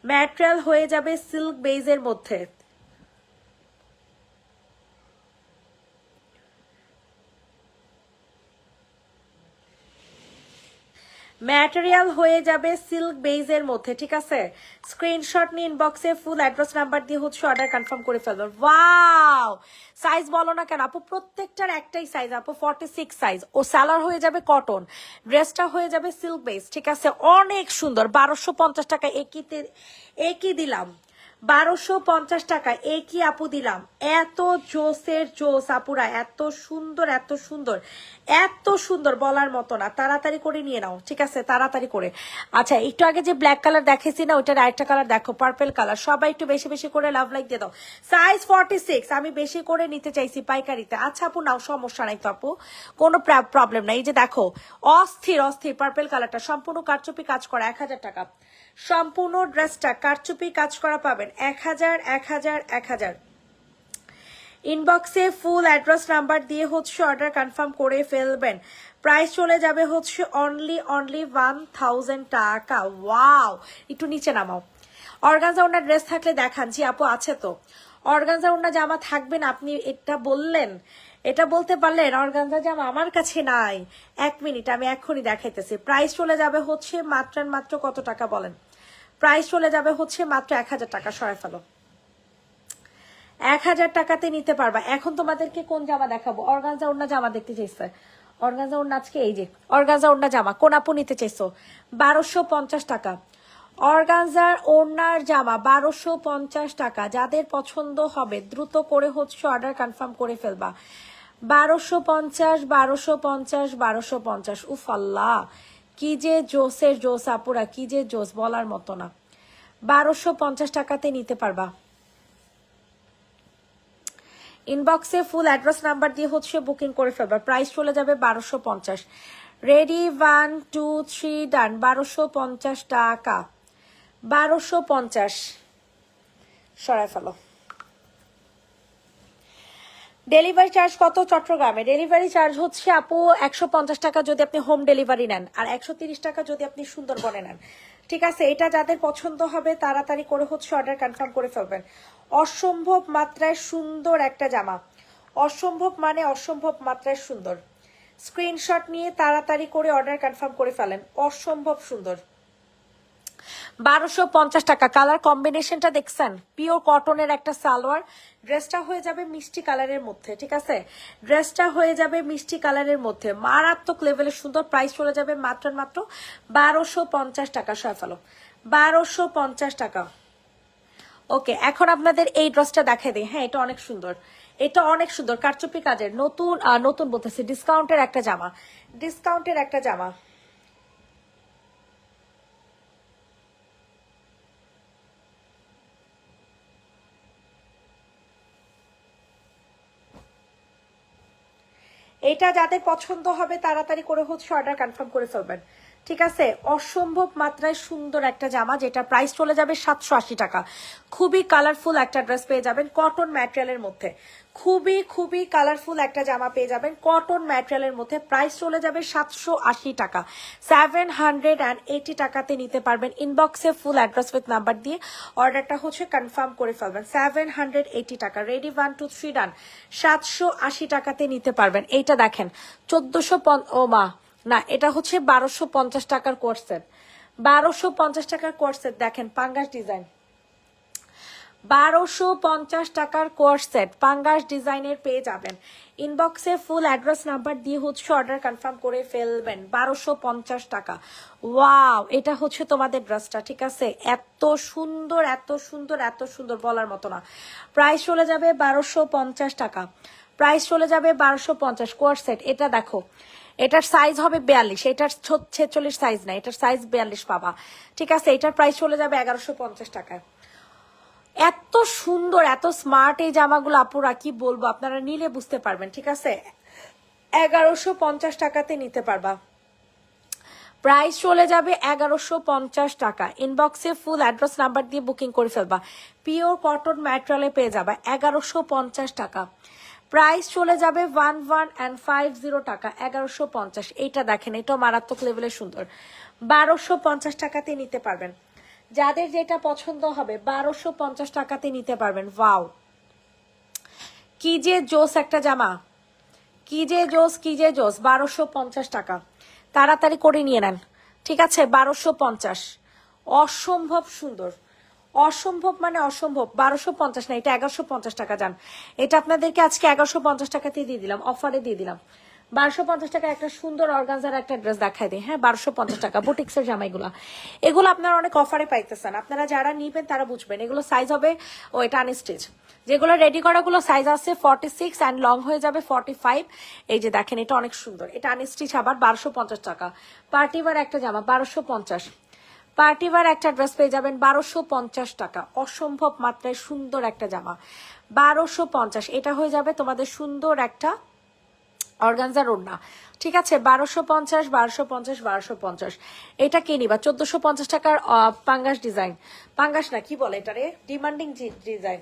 ম্যাটেরিয়াল হয়ে যাবে সিল্ক বেজের মধ্যে। ম্যাটেরিয়াল হয়ে যাবে সিল্ক বেজের মধ্যে, ঠিক আছে। স্ক্রিনশট নিয়ে ইনবক্সে ফুল অ্যাড্রেস নাম্বার দিয়ে হচ্ছে অর্ডার কনফার্ম করে ফেলবেন। ওয়াও, সাইজ বলো না কেন আপু, প্রত্যেকটার একটাই সাইজ আপু, 46 সাইজ। ও সালোয়ার হয়ে যাবে কটন, ড্রেসটা হয়ে যাবে সিল্ক বেজ, ঠিক আছে, অনেক সুন্দর। 1250 টাকা একই দিলাম, 1250 টাকা একই আপু দিলাম। এত জোসের জোস আপুরা, এত সুন্দর, এত সুন্দর, এত সুন্দর বলার মতো না। তাড়াতাড়ি করে নিয়ে নাও, ঠিক আছে, তাড়াতাড়ি করে। আচ্ছা, একটু আগে যে ব্ল্যাক কালার দেখেছি না, ওইটার আরেকটা কালার দেখো, পার্পেল কালার। সবাই একটু বেশি বেশি করে লাভ লাইক দিয়ে দাও। সাইজ 46, আমি বেশি করে নিতে চাইছি পাইকারিতে। আচ্ছা আপু নাও, সমস্যা নাই তো আপু, কোনো প্রবলেম নাই। এই যে দেখো, অস্থির অস্থির পার্পেল কালারটা, সম্পূর্ণ কারচুপি কাজ করা, 1000 টাকা। সম্পূর্ণ ড্রেসটা কারচুপি কাজ করা পাবেন 1000, 1000, 1000। ইনবক্সে ফুল অ্যাড্রেস নাম্বার দিয়ে হচ্ছে অর্ডার কনফার্ম করে ফেলবেন। প্রাইস চলে যাবে হচ্ছে অনলি 1000 টাকা। ওয়াও, একটু নিচে নামাও। অর্গানজা ওনার ড্রেস থাকলে দেখান। জি আপু আছে তো, অর্গানজা ওনার জামা থাকবে না, আপনি এটা বললেন, এটা বলতে পারলেন। অর্গানজা জামা আমার কাছে নাই, 1 মিনিট আমি এক্ষুনি দেখাইতেছি। প্রাইস চলে যাবে হচ্ছে মাত্র কত টাকা বলেন? প্রাইস চলে যাবে হচ্ছে মাত্র 1000 টাকা। সরাই ফেলো, 1000 টাকাতে নিতে পারবা। এখন তোমাদেরকে কোন জামা দেখাবো? অর্গানজা ওড়না জামা দেখতে চাইছে, অর্গানজা ওড়না আজকে এই যে অর্গানজা ওড়না জামা, কোন আপু নিতে চাইছো? 1250 টাকা অর্গানজার ওড়নার জামা, 1250 টাকা। যাদের পছন্দ হবে দ্রুত করে হচ্ছে অর্ডার কনফার্ম করে ফেলবা। 1250, 1250, 1250। উফ আল্লাহ, কি যে জোসের জোস আপুরা, কি যে জোস বলার মতো না। 1250 টাকাতে নিতে পারবা। ইনবক্সে ফুল অ্যাড্রেস নাম্বার দিয়ে হচ্ছে বুকিং করে ফেলবা। প্রাইস চলে যাবে 1250। রেডি, 1 2 3 ডান। 1250 টাকা, 1250। সরাই ফেলো। ডেলিভারি চার্জ কত চট্টগ্রামে? ডেলিভারি চার্জ হচ্ছে আপু 150 টাকা যদি আপনি হোম ডেলিভারি নেন, আর 130 টাকা যদি আপনি সুন্দরবনে নেন, ঠিক আছে। এটা যাদের পছন্দ হবে তাড়াতাড়ি করে হচ্ছে অর্ডার কনফার্ম করে ফেলবেন। অসম্ভব মাত্রায় সুন্দর একটা জামা, অসম্ভব মানে অসম্ভব মাত্রায় সুন্দর। স্ক্রিনশট নিয়ে তাড়াতাড়ি করে অর্ডার কনফার্ম করে ফেলেন, অসম্ভব সুন্দর। 1250 টাকা। কালার কম্বিনেশনটা দেখছেন, পিওর কটনের একটা সালোয়ার, ড্রেসটা হয়ে যাবে মিষ্টি কালারের মধ্যে, ঠিক আছে, ড্রেসটা হয়ে যাবে মিষ্টি কালারের মধ্যে, মারাত্মক লেভেলের সুন্দর। প্রাইস চলে যাবে মাত্র 1250 টাকা। সয় ফেলো, 1250 টাকা। ওকে, এখন আপনাদের এই ড্রেসটা দেখাই দিই। হ্যাঁ, এটা অনেক সুন্দর, এটা অনেক সুন্দর, কারচুপি কাজের, নতুন নতুন বলতেছি, ডিসকাউন্টের একটা জামা, ডিসকাউন্টের একটা জামা। এটা যাদের পছন্দ হবে তাড়াতাড়ি করে হচ্ছে অর্ডার কনফার্ম করে ফেলবেন, ঠিক আছে। অসম্ভব মাত্রায় সুন্দর একটা জামা, যেটা প্রাইস চলে যাবে 780 টাকা। খুবই কালারফুল একটা ড্রেস পেয়ে যাবেন কটন ম্যাটেরিয়ালের মধ্যে, খুবই খুবই কালারফুল একটা জামা পেয়ে যাবেন কটন ম্যাটেরিয়ালের মধ্যে। প্রাইস চলে যাবে 780 টাকা, 780 টাকাতে নিতে পারবেন। ইনবক্সে ফুল অ্যাড্রেস উইথ নাম্বার দিয়ে অর্ডারটা হচ্ছে কনফার্ম করে ফেলবেন। 780 টাকা, রেডি 1 2 3 ডান। 780 টাকাতে নিতে পারবেন। এইটা দেখেন 1450, ও মা না, এটা হচ্ছে 1250 টাকার কোর্সেট, 1250 টাকার কোর্সেট। দেখেন পাঙ্গাস ডিজাইন, 1250 টাকার কোর্সেট পাঙ্গাস ডিজাইনের পেয়ে যাবেন। ইনবক্সে ফুল অ্যাড্রেস নাম্বার দিয়ে হচ্ছে অর্ডার কনফার্ম করে ফেলবেন। 1250 টাকা। ওয়াও, এটা হচ্ছে তোমাদের ড্রেসটা, ঠিক আছে। এত সুন্দর এত সুন্দর এত সুন্দর, বলার মতো না। প্রাইস চলে যাবে 1250 টাকা, প্রাইস চলে যাবে 1250 কোর্সেট। এটা দেখো, এটার সাইজ হবে 42, এটার 46 সাইজ না, এটার সাইজ 42 পাবা, ঠিক আছে। এটার প্রাইস চলে যাবে 1150 টাকায়। এত সুন্দর এত স্মার্ট এই জামাগুলো আপুরা, কি বলবো, আপনারা নিলে বুঝতে পারবেন, ঠিক আছে। 1150 টাকাতে নিতে পারবা। প্রাইস চলে যাবে 1150 টাকা। ইনবক্সে ফুল অ্যাড্রেস নাম্বার দিয়ে বুকিং করে ফেলবা। পিওর কটন ম্যাটেরিয়ালে পেয়ে যাবা 1150 টাকা। প্রাইস চলে যাবে 1150 টাকা, 1150। এইটা দেখেন, এটাও মারাত্মক লেভেলের সুন্দর। 1250 টাকাতে নিতে পারবেন। যাদের যেটা পছন্দ হবে 1250 টাকাতে নিতে পারবেন। ওয়াও, কি যে জোস একটা জামা, কি যে জোস, কি যে জোস। 1250 টাকা, তাড়াতাড়ি করে নিয়ে নেন, ঠিক আছে। 1250, অসম্ভব সুন্দর, অসম্ভব মানে অসম্ভব। 1250 না, এটা 1150 টাকা। যান, এটা আপনাদেরকে আজকে 1150 টাকাতে দিয়ে দিলাম, অফারে দিয়ে দিলাম। 1250 টাকা একটা সুন্দর অর্গানজার একটা ড্রেস দেখাই দিই। হ্যাঁ, 1250 টাকা বুটিক্সের জামাইগুলো, এগুলো আপনারা অনেক অফারে পাইতেছেন। আপনারা যারা নিবেন তারা বুঝবেন। এগুলো সাইজ হবে, ও এটা আনস্টিচ, যেগুলো রেডি করা গুলো সাইজ আছে 46 অ্যান্ড লং হয়ে যাবে 45। এই যে দেখেন, এটা অনেক সুন্দর, এটা আনস্টিচ, আবার 1250 টাকা। পার্টিবার একটা জামা 1250, পার্টিবার একটা ড্রেস পেয়ে যাবেন 1250 টাকা। অসম্ভব মাত্রায় সুন্দর একটা জামা, 1250। এটা হয়ে যাবে তোমাদের সুন্দর একটা অর্গানজার ওড়না, ঠিক আছে। 1250, 1250, 1250। এটা কে নিবা? 1450 টাকার পাঙ্গাস ডিজাইন, পাঙ্গাস না কি বলে এটারে, ডিমান্ডিং ডিজাইন,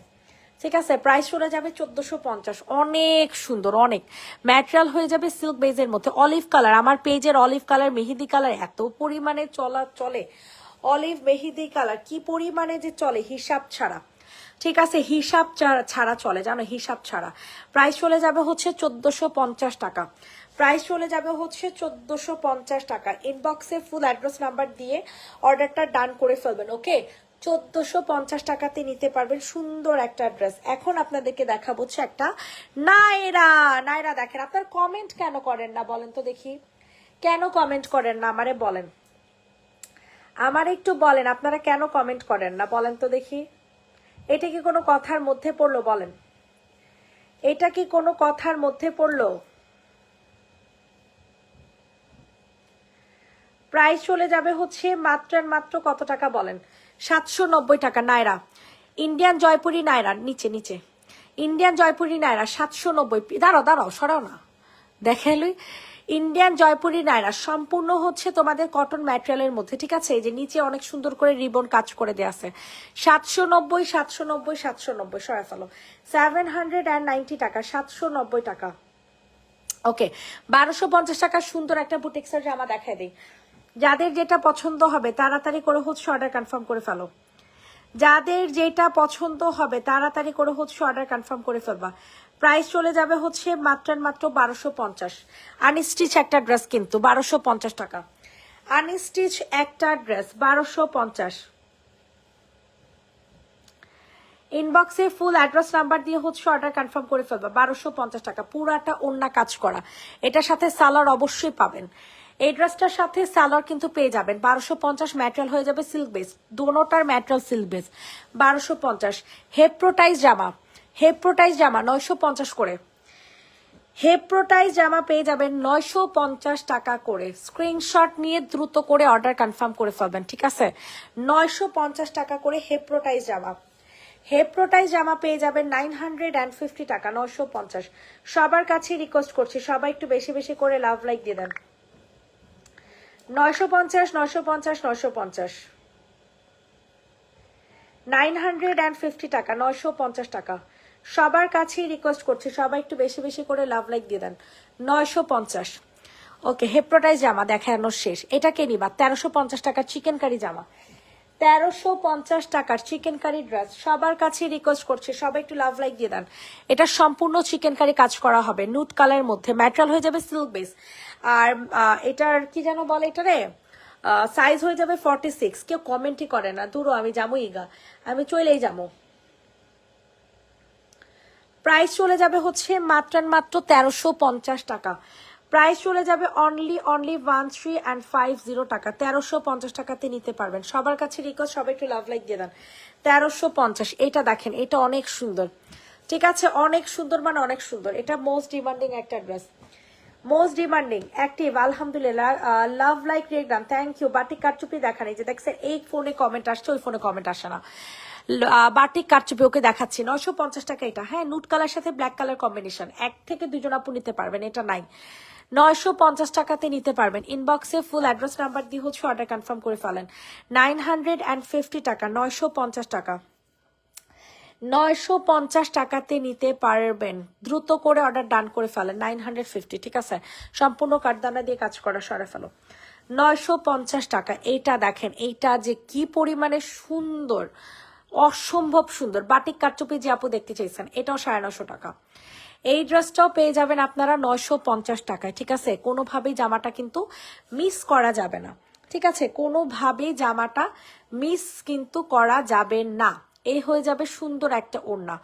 ঠিক আছে। প্রাইস চলে যাবে 1450। অনেক সুন্দর, অনেক ম্যাটেরিয়াল হয়ে যাবে সিল্ক বেজের মধ্যে। অলিভ কালার, আমার পেজের অলিভ কালার, মেহেদি কালার এত পরিমাণে চলে। অলিভ মেহেদি কালার কি পরিমাণে যে চলে হিসাব ছাড়া, ঠিক আছে। হিসাব ছাড়া চলে, জানো, হিসাব ছাড়া। প্রাইস চলে যাবে হচ্ছে 1450 টাকা, প্রাইস চলে যাবে হচ্ছে 1450 টাকা। ইনবক্সে ফুল অ্যাড্রেস নাম্বার দিয়ে অর্ডারটা ডান করে ফেলবেন, ওকে। 1450 টাকাতে নিতে পারবেন সুন্দর একটা ড্রেস। এখন আপনাদেরকে দেখাবো হচ্ছে একটা নায়রা। নায়রা দেখেন, আপনার কমেন্ট কেন করেন না বলেন তো দেখি, কেন কমেন্ট করেন না আমারে বলেন, আমার একটু বলেন, আপনারা কেন কমেন্ট করেন না বলেন তো দেখি। এটা কি কোনো কথার মধ্যে পড়লো বলেন, এটা কি কোনো কথার মধ্যে পড়লো? প্রাইস চলে যাবে হচ্ছে মাত্র মাত্র কত টাকা বলেন? 790 টাকা। নায়রা, ইন্ডিয়ান জয়পুরি নায়রা, নিচে নিচে ইন্ডিয়ান জয়পুরি নায়রা 790। দাঁড়াও সরাও না, দেখাইলই। ইন্ডিয়ান জয়পুরি নায়রা সম্পূর্ণ হচ্ছে তোমাদের কটন ম্যাটেরিয়ালের মধ্যে, ঠিক আছে। এই যে নিচে অনেক সুন্দর করে রিবন কাজ করে দেওয়া আছে। 790, 790, 790, সরাই ফেলো। 790 টাকা, 790 টাকা, ওকে। 1250 টাকার সুন্দর একটা বুটিক্সের জামা দেখাই দিই। যাদের যেটা পছন্দ হবে তাড়াতাড়ি করে হচ্ছে অর্ডার কনফার্ম করে ফেলো। যাদের যেটা পছন্দ হবে তাড়াতাড়ি করে হচ্ছে অর্ডার কনফার্ম করে ফেলবা। প্রাইস চলে যাবে হচ্ছে মাত্র 1250। আনস্টিচ একটা ড্রেস কিন্তু 1250 টাকা। আনস্টিচ একটা ড্রেস 1250। ইনবক্সে ফুল অ্যাড্রেস নাম্বার দিয়ে হচ্ছে অর্ডার কনফার্ম করে ফেলবা। 1250 টাকা, পুরাটা ওন্না কাজ করা। এটার সাথে সালোয়ার অবশ্যই পাবেন। এই ড্রেসটার সাথে সালোয়ার কিন্তু পেয়ে যাবেন। 1250 ম্যাটেরিয়াল হয়ে যাবে সিল্ক বেস, দোনোটার ম্যাটেরিয়াল সিল্ক বেস। 1250। হেপ্রোটাইজ জামা, হেপ্রোটাইজ জামা 950 করে। হেপ্রোটাইজ জামা পেয়ে যাবেন 950 টাকা করে। স্ক্রিনশট নিয়ে দ্রুত করে অর্ডার কনফার্ম করে ফেলবেন, ঠিক আছে। 950 টাকা করে হেপ্রোটাইজ জামা। হেপ্রোটাইজ জামা পেয়ে যাবেন 950 টাকা, 950। সবার কাছে রিকোয়েস্ট করছি সবাই একটু বেশি বেশি করে লাভ লাইক দিয়ে দেন। 950, 950, 950, 950 টাকা, 950 টাকা। সবার কাছেই রিকোয়েস্ট করছি সবাই একটু বেশি বেশি করে লাভ লাইক দিয়ে দেন। 950। ওকে, হেপ্রোটাইজ জামা দেখানো শেষ। এটা কে নিবা? 1350 টাকার চিকেন কারি জামা, 1350 টাকার চিকেন কারি ড্রেস। সবার কাছে রিকোয়েস্ট করছে সবাই একটু লাভ লাইক দিয়ে দেন। এটা সম্পূর্ণ চিকেন কারি কাজ করা হবে, নুট কালারের মধ্যে, ম্যাটেরিয়াল হয়ে যাবে সিল্ক বেস। আর এটার কি যেন বলে এটারে, সাইজ হয়ে যাবে 46। কেউ কমেন্টই করে না, দূরও আমি যাবো ইগা, আমি চলেই যাবো। প্রাইস চলে যাবে হচ্ছে মাত্র 1350 টাকা। প্রাইস চলে যাবে অনলি 1350 টাকা, 1350 টাকাতে নিতে পারবেন। সবার কাছে রিকোয়েস্ট সবাই একটু লাভ লাইক দিয়ে দেন। 1350। এটা দেখেন, এটা অনেক সুন্দর, ঠিক আছে, অনেক সুন্দর, মানে অনেক সুন্দর। এটা মোস্ট ডিমান্ডিং একটা ড্রেস, মোস্ট ডিমান্ডিং অ্যাক্টিভ। আলহামদুলিল্লাহ, লাভ লাইক রেগদাম, থ্যাংক ইউ। বাটিক কারচুপি দেখান, এই যে দেখছেন এই ফোনে কমেন্ট আসছে, ওই ফোনে কমেন্ট আসে না। বাটিক কারচুপি ওকে দেখাচ্ছি, 950 টাকা এটা। হ্যাঁ, নুট কালার সাথে ব্ল্যাক কালার কম্বিনেশন, 1 থেকে 2 জন আপু নিতে পারবেন, এটা নাই। 950 টাকাতে নিতে পারবেন। ইনবক্সে ফুল অ্যাড্রেস নাম্বার দিয়ে হচ্ছে অর্ডার কনফার্ম করে ফেলেন। 950 টাকা, 950 টাকা, 950 টাকাতে নিতে পারবেন। দ্রুত করে অর্ডার ডান করে ফেলেন। 950, ঠিক আছে, সম্পূর্ণ কাঠদানা দিয়ে কাজ করা, সরে ফেলো। 950 টাকা। এইটা দেখেন, এইটা যে কি পরিমাণে সুন্দর, অসম্ভব সুন্দর। বাটিক কারচুপি যে আপু দেখতে চাইছেন, এটাও 950 টাকা। এই ড্রেসটাও পেয়ে যাবেন আপনারা 950 টাকায়, ঠিক আছে। কোনোভাবেই জামাটা কিন্তু মিস করা যাবে না, ঠিক আছে, কোনোভাবেই জামাটা মিস কিন্তু করা যাবে না। এই হয়ে যাবে সুন্দর একটা ওড়না,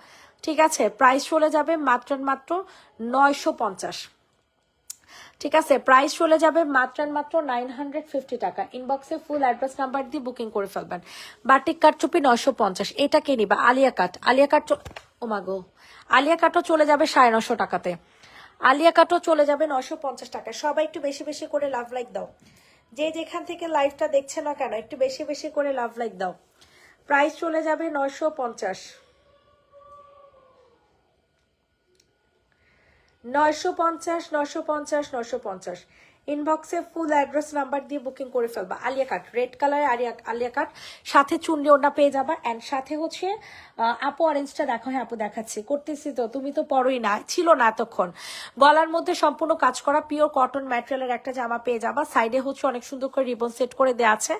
ঠিক আছে। প্রাইস চলে যাবে মাত্র 950, ঠিক আছে। প্রাইস চলে যাবে মাত্র 950 টাকা। ইনবক্সে ফুল অ্যাড্রেস নাম্বার দিয়ে বুকিং করে ফেলবেন। বাটিক কাটচুপি 950। এটা কে নিবা? আলিয়া কাট, আলিয়া কাট, ও মাগো, আলিয়া কাটও চলে যাবে 950 টাকাতে। আলিয়া কাটও চলে যাবে 950 টাকায়। সবাই একটু বেশি বেশি করে লাভ লাইক দাও, যে যেখান থেকে লাইভটা দেখছে না কেন একটু বেশি বেশি করে লাভ লাইক দাও। প্রাইস চলে যাবে 950, 950, 950, 950। ইনবক্সে ফুল অ্যাড্রেস নাম্বার দিয়ে বুকিং করে ফেলবা। আলিয়া কাট, রেড কালার আলিয়া কাট, সাথে চুনরি ওড়না পেয়ে যাবা। অ্যান্ড সাথে হচ্ছে আপু অরেঞ্জটা দেখো। হ্যাঁ আপু দেখাচ্ছি, করতেছি তো, তুমি তো পরোই না, ছিল না এতক্ষণ। গলার মধ্যে সম্পূর্ণ কাজ করা পিওর কটন ম্যাটেরিয়ালের একটা জামা পেয়ে যাবা। সাইডে হচ্ছে অনেক সুন্দর করে রিবন সেট করে দেওয়া আছে।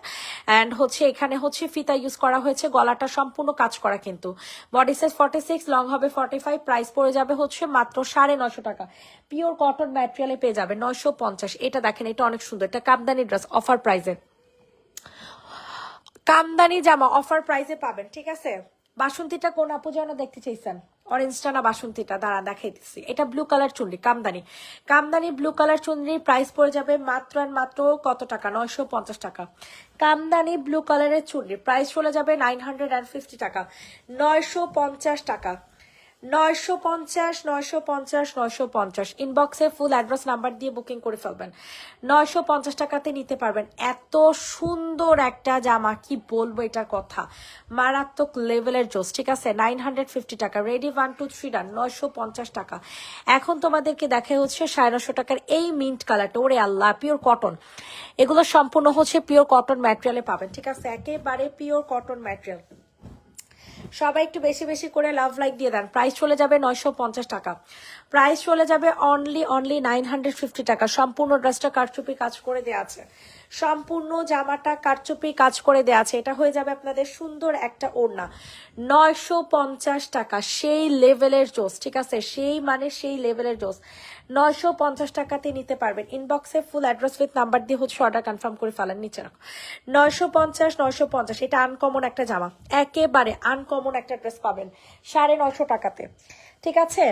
অ্যান্ড হচ্ছে এখানে হচ্ছে ফিতা ইউজ করা হয়েছে, গলাটা সম্পূর্ণ কাজ করা কিন্তু। বডি সাইজ 46, লং হবে 45। প্রাইস পড়ে যাবে হচ্ছে মাত্র 950 টাকা। পিওর কটন ম্যাটেরিয়ালে পেয়ে যাবে 950। এটা দেখেন, এটা অনেক সুন্দর, এটা কামদানি ড্রেস, অফার প্রাইসে, কামদানি জামা অফার প্রাইসে পাবেন, ঠিক আছে। বাসন্তীটা কোন আপু যেন দেখতে চাইছেন? অরেঞ্জটা না বাসন্তীটা? দাঁড়া দেখাইতেছি। এটা ব্লু কালার চুনরি, কামদানি, কামদানি ব্লু কালার চুনরির প্রাইস পড়ে যাবে মাত্র মাত্র কত টাকা? 950 টাকা। কামদানি ব্লু কালারের চুনরি প্রাইস চলে যাবে 950 টাকা, 950 টাকা, 950, 950, 950। ইনবক্সে ফুল অ্যাড্রেস নাম্বার দিয়ে বুকিং করে ফেলবেন। 950 টাকাতে নিতে পারবেন। এত সুন্দর একটা জামা, কি বলবো এটার কথা, মারাত্মক লেভেলের জোস, ঠিক আছে। 950 টাকা। রেডি 1 2 3 ডান। 950 টাকা। এখন তোমাদেরকে দেখা হচ্ছে 950 টাকার এই মিন্ট কালারটা। ওরে আল্লাহ, পিওর কটন, এগুলো সম্পূর্ণ হচ্ছে পিওর কটন ম্যাটেরিয়ালে পাবেন, ঠিক আছে, একেবারে পিওর কটন ম্যাটেরিয়াল। সবাই একটু বেশি বেশি করে লাভ লাইক দিয়ে দেন। প্রাইস চলে যাবে 950 টাকা। প্রাইস চলে যাবে অনলি 950 টাকা। সম্পূর্ণ ড্রেসটা কারচুপি কাজ করে দেওয়া আছে, সম্পূর্ণ জামাটা কারচুপি কাজ করে দেওয়া আছে। এটা হয়ে যাবে আপনাদের সুন্দর একটা ওড়না। 950 টাকা, সেই লেভেলের জোস, ঠিক আছে, সেই লেভেলের জোস। 950 টাকাতে নিতে পারবেন। ইনবক্সে ফুল অ্যাড্রেস উইথ নাম্বার দিয়ে হচ্ছে অর্ডার কনফার্ম করে ফেলেন, নিচে রাখো। 950, 950। এটা আনকমন একটা জামা, একেবারে আনকমন একটা ড্রেস পাবেন 950 টাকাতে, ঠিক আছে।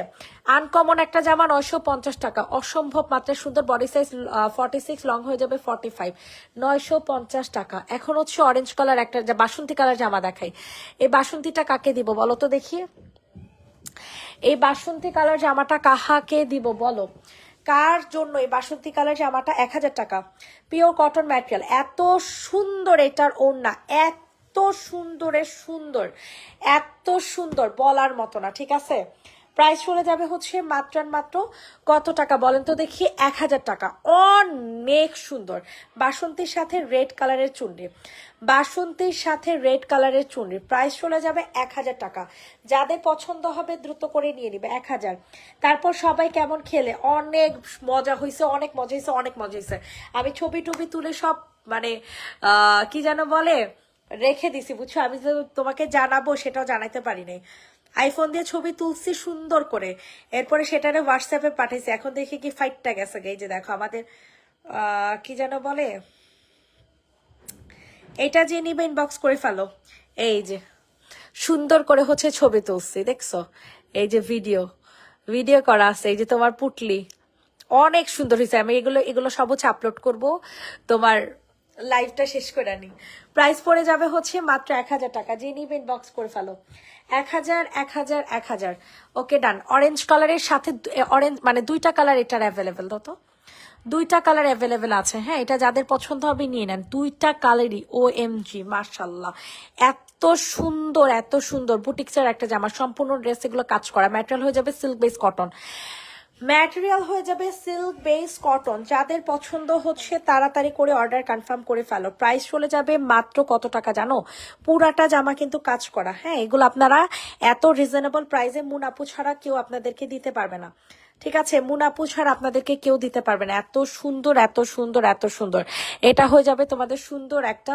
আনকমন একটা জামা 950 টাকা, অসম্ভব মাত্রায় সুন্দর। বডি সাইজ 46, লং হয়ে যাবে 45। 950 টাকা। এখন হচ্ছে অরেঞ্জ কালার একটা বাসন্তী কালার জামা দেখাই। এই বাসন্তীটা কাকে দিব বলো তো দেখি? এই বাসন্তী কালার জামাটা কাহাকে দিব বলো? কার জন্য এই বাসন্তী কালার জামাটা? 1000 টাকা। পিওর কটন ম্যাটেরিয়াল, এত সুন্দর এটার ওড়না, এত এত সুন্দরের সুন্দর, এত সুন্দর বলার মতো না, ঠিক আছে। প্রাইস চলে যাবে হচ্ছে মাত্র মাত্র কত টাকা বলেন তো দেখি, 1000 টাকা। অনেক সুন্দর বাসন্তীর সাথে রেড কালারের চুনরি, বাসন্তীর সাথে রেড কালারের চুনরি, প্রাইস চলে যাবে 1000 টাকা। যাদের পছন্দ হবে দ্রুত করে নিয়ে নিবে 1000। তারপর সবাই কেমন খেলে, অনেক মজা হয়েছে, অনেক মজা হয়েছে, অনেক মজা হয়েছে। আমি ছবি টবি তুলে সব মানে কি যেন বলে রেখে দিছি বুঝছো, আমি যে তোমাকে জানাবো সেটাও জানাইতে পারি নাই। আইফোন দিয়ে ছবি তুলছি সুন্দর করে, এরপরে সেটারে হোয়াটসঅ্যাপে পাঠাইছি। এখন দেখি কি ফাইটটা গেছে, এই যে দেখো আমাদের কি যেন বলে, এটা যে নিবে ইনবক্স করে ফেলো। এই যে সুন্দর করে হচ্ছে ছবি তুলছি, দেখছো, এই যে ভিডিও ভিডিও করা আছে, এই যে তোমার পুটলি অনেক সুন্দর হয়েছে। আমি এগুলো এগুলো সব হচ্ছে আপলোড করবো, তোমার লাইভটা শেষ করে আনি। প্রাইস পড়ে যাবে হচ্ছে মাত্র 1000 টাকা, যে নিবে ইনবক্স করে ফেলো। 1000 1000 1000। ওকে ডান। অরেঞ্জ কালারের সাথে অরেঞ্জ মানে দুইটা কালার এটার অ্যাভেলেবেল, তো দুইটা কালার অ্যাভেলেবেল আছে। হ্যাঁ, এটা যাদের পছন্দ হবে নিয়ে নেন, দুইটা কালারই। ও এম জি মার্শাল্লাহ, এত সুন্দর এত সুন্দর। বুটিক্সের একটা জামা, সম্পূর্ণ ড্রেস এগুলো কাজ করা, ম্যাটেরিয়াল হয়ে যাবে সিল্ক বেস কটন, ম্যাটেরিয়াল হয়ে যাবে সিল্ক বেস কটন। যাদের পছন্দ হচ্ছে তাড়াতাড়ি করে অর্ডার কনফার্ম করে ফেলো। প্রাইস চলে যাবে মাত্র কত টাকা জানো, পুরাটা জামা কিন্তু কাজ করা। হ্যাঁ, এগুলো আপনারা এত রিজনেবল প্রাইসে মুন আপু ছাড়া কেউ আপনাদেরকে দিতে পারবে না, ঠিক আছে। মুন আপু ছাড়া আপনাদেরকে কেউ দিতে পারবে না। এত সুন্দর এত সুন্দর এত সুন্দর। এটা হয়ে যাবে তোমাদের সুন্দর একটা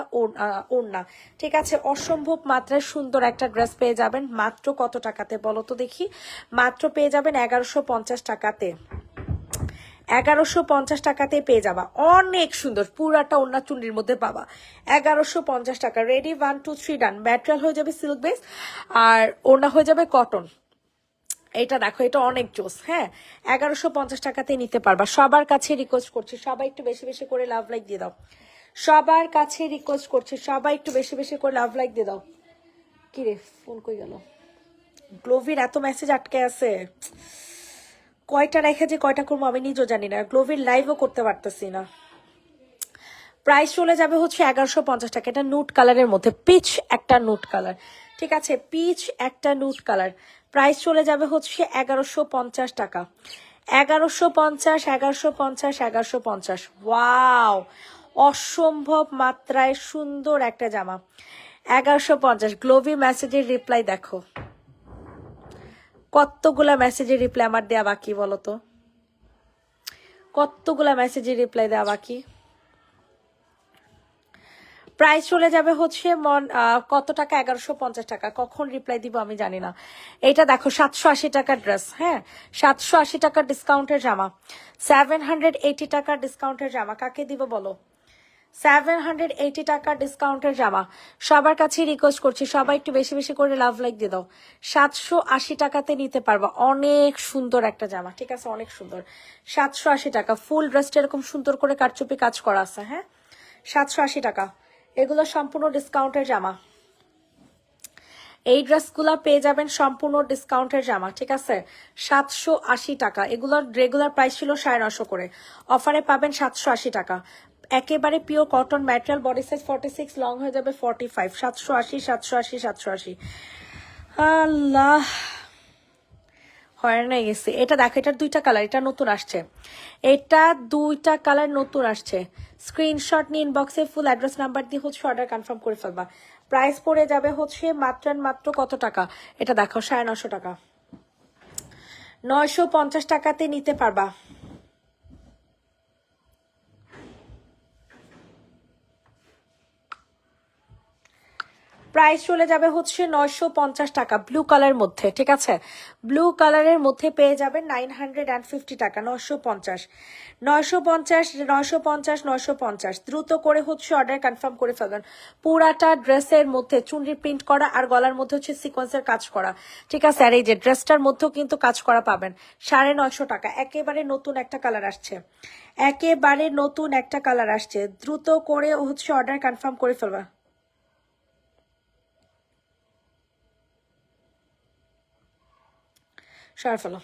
ওড়না, ঠিক আছে। অসম্ভব মাত্রায় সুন্দর একটা ড্রেস পেয়ে যাবেন মাত্র কত টাকাতে বলো তো দেখি, মাত্র পেয়ে যাবেন 1150 টাকাতে। 1150 টাকাতে পেয়ে যাবা, অনেক সুন্দর পুরাটা ওড়না চুন্ডির মধ্যে পাবা 1150 টাকা। রেডি, 1 2 3 ডান। ম্যাটেরিয়াল হয়ে যাবে সিল্ক বেস আর ওড়না হয়ে যাবে কটন। এটা দেখো, এটা অনেক জোস। হ্যাঁ, 1150 টাকাতে নিতে পারবা। সবার কাছে রিকোয়েস্ট করছি, সবাই একটু বেশি বেশি করে লাভ লাইক দিয়ে দাও। সবার কাছে রিকোয়েস্ট করছি, সবাই একটু বেশি বেশি করে লাভ লাইক দিয়ে দাও। কি রে, ফোন কই গেল? গ্লোভির এত মেসেজ আটকে আছে, কয়টা রেখে যে কয়টা করবো আমি নিজেও জানি না। গ্লোভির লাইভও করতে পারতেছি না। প্রাইস চলে যাবে হচ্ছে 1150 টাকা। এটা নুট কালারের মধ্যে, পিচ একটা নুট কালার, ঠিক আছে, পিচ একটা নুট কালার। প্রাইস চলে যাবে হচ্ছে 1150 টাকা। 1150 1150 1150। ওয়াও, অসম্ভব মাত্রায় সুন্দর একটা জামা, 1150। গ্লোভি মেসেজের রিপ্লাই দেখো, কতগুলা মেসেজের রিপ্লাই আমার দেয়া বাকি বলো তো, কতগুলা মেসেজের রিপ্লাই দেওয়া বাকি। প্রাইস চলে যাবে হচ্ছে কত টাকা, 1150 টাকা। কখন রিপ্লাই দিব আমি জানি না। এটা দেখো 780 টাকার ড্রেস, হ্যাঁ 780 টাকার ডিসকাউন্টের জামা, 780 টাকার ডিসকাউন্টের জামা। কাকে দিব বলো, 780 টাকার ডিসকাউন্টের জামা। সবার কাছে রিকোয়েস্ট করছি, সবাই একটু বেশি বেশি করে লাভ লাইক দিয়ে দাও। 780 টাকাতে নিতে পারবা, অনেক সুন্দর একটা জামা, ঠিক আছে, অনেক সুন্দর। 780 টাকা। ফুল ড্রেসটা এরকম সুন্দর করে কারচুপি কাজ করা আছে। হ্যাঁ, 780 টাকা। এগুলো সম্পূর্ণ ডিসকাউন্টের জামা। এই ড্রেসগুলো পেয়ে যাবেন সম্পূর্ণ ডিসকাউন্টের জামা, ঠিক আছে, 780 টাকা। এগুলোর রেগুলার প্রাইস ছিল 950 করে, অফারে পাবেন 780 টাকা। একেবারে pure cotton material, body size 46, long হয়ে যাবে 45। 780 780 780। আল্লাহ, হয়রান হয়ে গেছে। এটা দেখো, এটার দুইটা কালার, এটা নতুন আসছে, এটা দুইটা কালার নতুন আসছে। স্ক্রিনশট নিয়ে ইনবক্সে ফুল অ্যাড্রেস নাম্বার দিয়ে হচ্ছে অর্ডার কনফার্ম করে ফেলবা। প্রাইস পড়ে যাবে হচ্ছে মাত্র মাত্র কত টাকা, এটা দেখো 950 টাকা। 950 টাকাতে নিতে পারবা। প্রাইস চলে যাবে হচ্ছে 950 টাকা, ব্লু কালার মধ্যে, ঠিক আছে, ব্লু কালারের মধ্যে পেয়ে যাবেন 950 টাকা। 950 950 950 950। দ্রুত করে হচ্ছে অর্ডার কনফার্ম করে ফেলবেন। পুরাটা ড্রেসের মধ্যে চুনরি প্রিন্ট করা আর গলার মধ্যে হচ্ছে সিকোয়েন্সের কাজ করা, ঠিক আছে। আর এই যে ড্রেসটার মধ্যেও কিন্তু কাজ করা পাবেন। 950 টাকা। একেবারে নতুন একটা কালার আসছে, একেবারে নতুন একটা কালার আসছে। দ্রুত করে হচ্ছে অর্ডার কনফার্ম করে ফেলবা। সর ফেলো।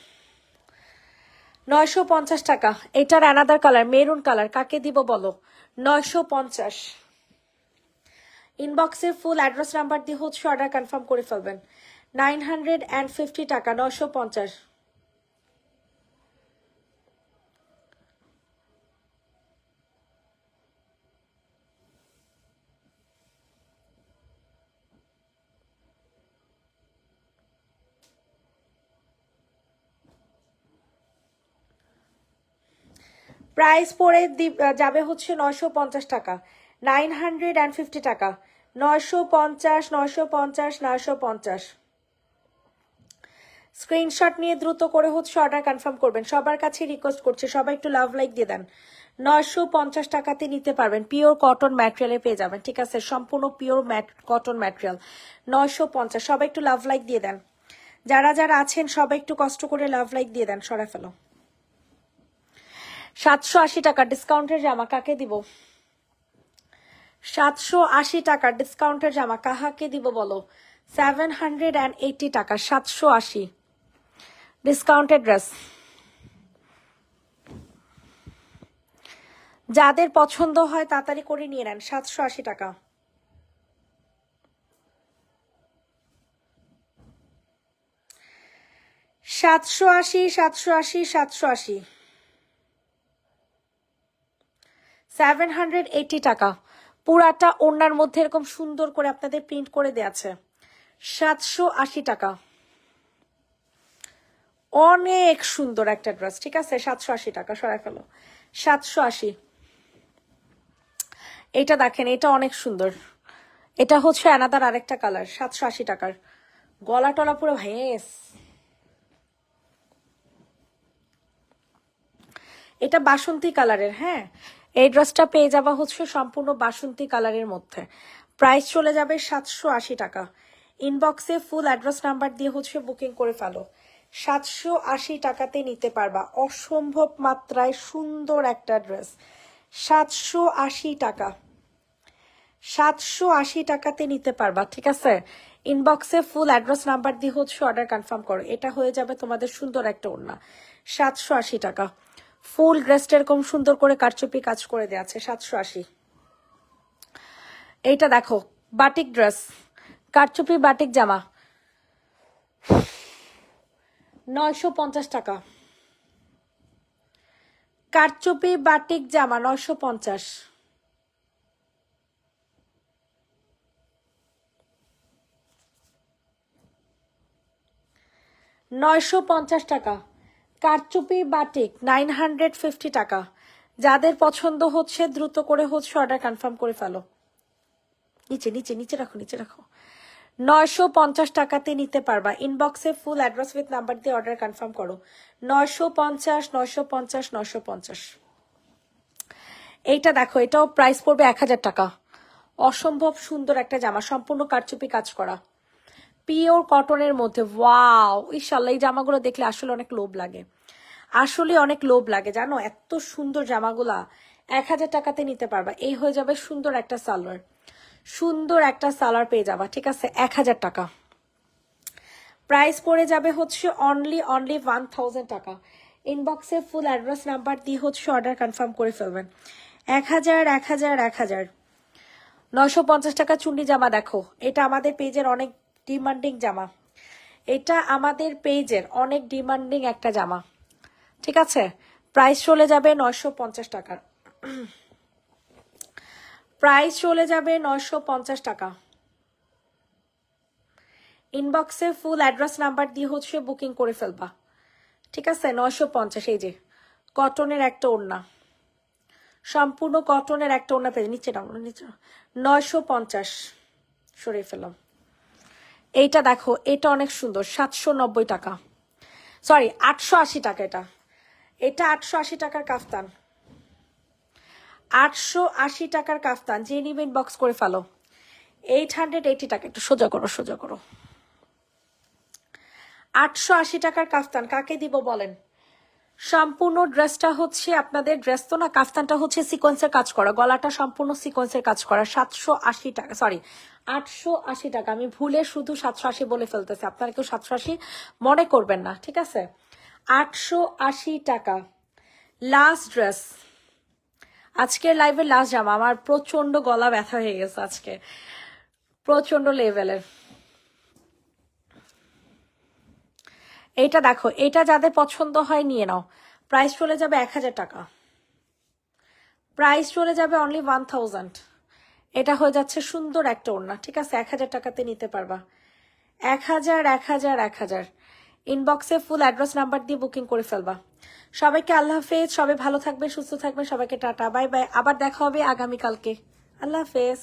950 টাকা। এটার অ্যানাদার কালার মেরুন কালার, কাকে দিব বলো, 950। ইনবক্সে ফুল অ্যাড্রেস নাম্বার দিয়ে হচ্ছে অর্ডার কনফার্ম করে ফেলবেন। 950 টাকা, 950। প্রাইস পড়ে যাবে হচ্ছে 950 টাকা, 950 টাকা, 950, 950, 950। স্ক্রিনশট নিয়ে দ্রুত করে হচ্ছে অর্ডার কনফার্ম করবেন। সবার কাছে রিকোয়েস্ট করছে সবাই একটু লাভ লাইক দিয়ে দেন। 950 টাকাতে নিতে পারবেন, পিওর কটন ম্যাটেরিয়ালে পেয়ে যাবেন। ঠিক আছে, সম্পূর্ণ পিওর কটন ম্যাটেরিয়াল, 950। সবাই একটু লাভ লাইক দিয়ে দেন, যারা যারা আছেন সবাই একটু কষ্ট করে লাভ লাইক দিয়ে দেন। সরা ফেলো। 780 টাকা ডিসকাউন্টের জামা কাকে দিব? 780 টাকা ডিসকাউন্টের জামা কাহাকে দিব বলো? 780 টাকা, 780 ডিসকাউন্টেড ড্রেস। যাদের পছন্দ হয় তাড়াতাড়ি করে নিয়ে নেন। 780 টাকা। সাতশো আশি, 780 টাকা। পুরাটা ওড়নার মধ্যে এরকম সুন্দর করে আপনাদের প্রিন্ট করে দেয়া আছে। 780 টাকা, অনেক সুন্দর একটা ড্রেস। ঠিক আছে, 780 টাকা। সরাই ফেলো। 780। এটা দেখেন, এটা অনেক সুন্দর। এটা হচ্ছে অ্যানাদার আরেকটা কালার, 780 টাকার। গলা টলা পুরো ভেস। এটা বাসন্তী কালারের। হ্যাঁ, এই ড্রেসটা পেয়ে যাবা হচ্ছে সম্পূর্ণ বাসন্তী কালারের মধ্যে। প্রাইস চলে যাবে 780 টাকা। ইনবক্সে ফুল অ্যাড্রেস নাম্বার দিয়ে হচ্ছে বুকিং করে ফেলো। 780 টাকাতে নিতে পারবা, অসম্ভব মাত্রায় সুন্দর একটা ড্রেস। 780 টাকা, 780 টাকাতে নিতে পারবা। ঠিক আছে, ইনবক্সে ফুল অ্যাড্রেস নাম্বার দিয়ে হচ্ছে অর্ডার কনফার্ম করো। এটা হয়ে যাবে তোমাদের সুন্দর একটা ওড়না। 780 টাকা। ফুল ড্রেসটা এরকম সুন্দর করে কারচুপি কাজ করে দেওয়া আছে। 780। এইটা দেখো, বাটিক ড্রেস, কারচুপি বাটিক জামা, 950 টাকা। কারচুপি বাটিক জামা 950। 950 টাকা। কারচুপি বাটিক 950 টাকা। যাদের পছন্দ হচ্ছে দ্রুত করে হচ্ছে অর্ডার কনফার্ম করে ফেলো। নিচে নিচে নিচে রাখো, নিচে রাখো। 950 টাকাতে নিতে পারবা। ইনবক্সে ফুল অ্যাড্রেস উইথ নাম্বার দিয়ে অর্ডার কনফার্ম করো। 950, 950, 950। এইটা দেখো, এটাও প্রাইস পড়বে 1000 টাকা। অসম্ভব সুন্দর একটা জামা, সম্পূর্ণ কারচুপি কাজ করা, পিওর কটনের মধ্যে। ওয়াও, ইনশাআল্লাহ এই জামাগুলো দেখলে আসলে অনেক লোভ লাগে, আসলে অনেক লোভ লাগে জানো। এত সুন্দর জামাগুলা 1000 টাকাতে নিতে পারবা। এই হয়ে যাবে সুন্দর একটা সালোয়ার, সুন্দর একটা সালোয়ার পেয়ে যাবা। ঠিক আছে, 1000 টাকা। প্রাইস পড়ে যাবে হচ্ছে অনলি 1000 টাকা। ইনবক্সে ফুল অ্যাড্রেস নাম্বার দিয়ে হচ্ছে অর্ডার কনফার্ম করে ফেলবেন। 1000, 1000, 1000। 950 টাকা চুন্নি জামা দেখো, এটা আমাদের পেজের অনেক ডিমান্ডিং জামা, এটা আমাদের পেজের অনেক ডিমান্ডিং একটা জামা। ঠিক আছে, প্রাইস চলে যাবে 950 টাকার। প্রাইস চলে যাবে 950 টাকা। ইনবক্সে ফুল অ্যাড্রেস নাম্বার দিয়ে হচ্ছে বুকিং করে ফেলবা। ঠিক আছে, 950। এই যে কটনের একটা ওড়না, সম্পূর্ণ কটনের একটা ওড়না পেয়ে নিচে নাও, নিচে 950 সরিয়ে ফেলাম। এইটা দেখো, এটা অনেক সুন্দর, 790 টাকা, সরি 880 টাকা। এটা এটা 880 টাকার কাফতান, 880 টাকার কাফতান। যে নিবেন বক্স করে ফেলো। 880 টাকা, একটু সোজা করো, সোজা করো। 880 টাকার কাফতান কাকে দিব বলেন? সম্পূর্ণ ড্রেসটা হচ্ছে আপনাদের, ড্রেস তো না, কাফতানটা হচ্ছে সিকোয়েন্সের কাজ করা, গলাটা সম্পূর্ণ সিকোয়েন্সের কাজ করা। 780 টাকা, সরি 880 টাকা। আমি ভুলে শুধু 780 বলে ফেলতেছি, আপনারা কেউ 780 মনে করবেন না। ঠিক আছে, 880 টাকা। লাস্ট ড্রেস, আজকের লাইভের লাস্ট জামা। আমার প্রচন্ড গলা ব্যথা হয়ে গেছে আজকে, প্রচন্ড লেভেলের। এইটা দেখো, এটা যাদের পছন্দ হয় নিয়ে নাও। প্রাইস চলে যাবে 1000 টাকা, প্রাইস চলে যাবে অনলি 1000। এটা হয়ে যাচ্ছে সুন্দর একটা ওড়না, ঠিক আছে? 1000 টাকাতে নিতে পারবা। 1000 1000 1000। ইনবক্সে ফুল অ্যাড্রেস নাম্বার দিয়ে বুকিং করে ফেলবা। সবাইকে আল্লাহ হাফেজ, সবাই ভালো থাকবেন, সুস্থ থাকবেন, সবাইকে টাটা বাই বাই। আবার দেখা হবে আগামীকালকে। আল্লাহ হাফেজ।